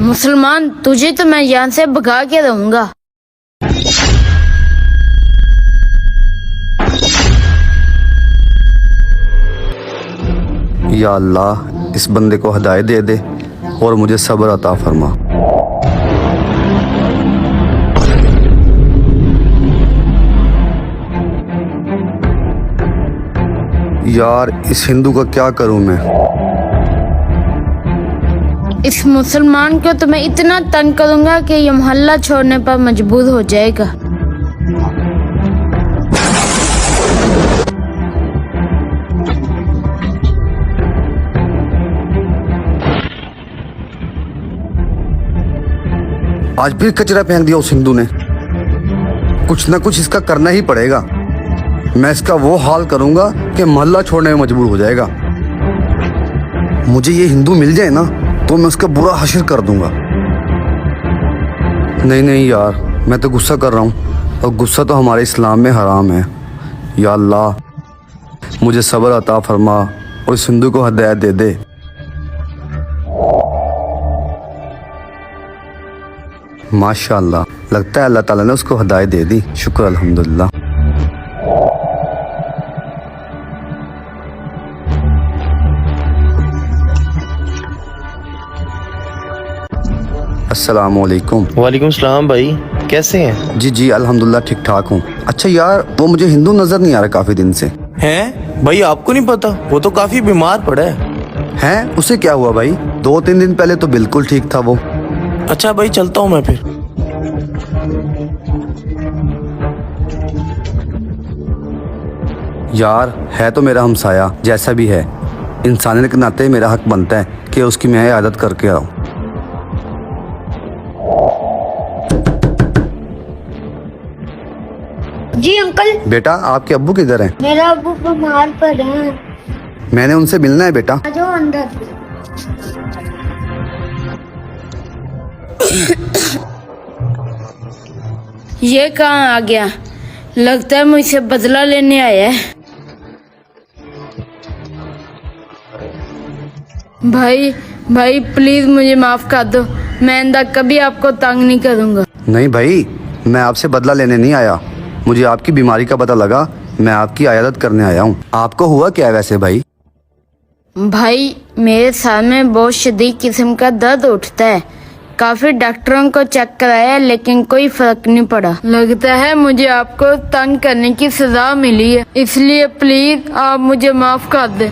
मुसलमान, तुझे तो मैं यहाँ से भगा के रहूंगा। या अल्लाह, इस बंदे को हिदायत दे दे और मुझे सब्र अता फरमा। यार, इस हिंदू का क्या करूं मैं? इस मुसलमान को तो मैं इतना तंग करूंगा कि ये मोहल्ला छोड़ने पर मजबूर हो जाएगा। आज फिर कचरा फेंक दिया उस हिंदू ने। कुछ ना कुछ इसका करना ही पड़ेगा। मैं इसका वो हाल करूंगा कि मोहल्ला छोड़ने में मजबूर हो जाएगा। मुझे ये हिंदू मिल जाए ना तो मैं उसका बुरा हश्र कर दूंगा। नहीं नहीं यार, मैं तो गुस्सा कर रहा हूँ और गुस्सा तो हमारे इस्लाम में हराम है। या अल्लाह, मुझे सब्र अता फरमा और इस हिंदू को हिदायत दे दे। माशाअल्लाह, लगता है अल्लाह ताला ने उसको हिदायत दे दी। शुक्र अल्हम्दुलिल्लाह। अस्सलाम वालेकुम। वालेकुम सलाम भाई, कैसे हैं? जी जी अल्हम्दुलिल्लाह, ठीक ठाक हूँ। अच्छा यार, वो मुझे हिंदू नजर नहीं आ रहा काफी दिन से। हैं भाई, आपको नहीं पता? वो तो काफी बीमार पड़ा है। हैं? उसे क्या हुआ भाई? 2-3 दिन पहले तो बिल्कुल ठीक था वो। अच्छा भाई, चलता हूँ मैं फिर। यार, है तो मेरा हमसाया, जैसा भी है इंसानियत के नाते मेरा हक बनता है कि उसकी मैं इयादत करके आऊँ। जी अंकल। बेटा, आपके अब्बू किधर हैं? मेरा अब्बू बीमार पड़े हैं। मैंने उनसे मिलना है बेटा। आ जाओ अंदर। ये कहाँ आ गया? लगता है मुझसे बदला लेने आया है। भाई भाई, प्लीज मुझे माफ कर दो। मैं आइंदा कभी आपको तंग नहीं करूंगा। नहीं भाई, मैं आपसे बदला लेने नहीं आया। मुझे आपकी बीमारी का पता लगा, मैं आपकी इयादत करने आया हूँ। आपको हुआ क्या है वैसे भाई? भाई, मेरे सर में बहुत शदीद किस्म का दर्द उठता है। काफी डॉक्टरों को चेक कराया लेकिन कोई फर्क नहीं पड़ा। लगता है मुझे आपको तंग करने की सजा मिली है, इसलिए प्लीज आप मुझे माफ कर दें।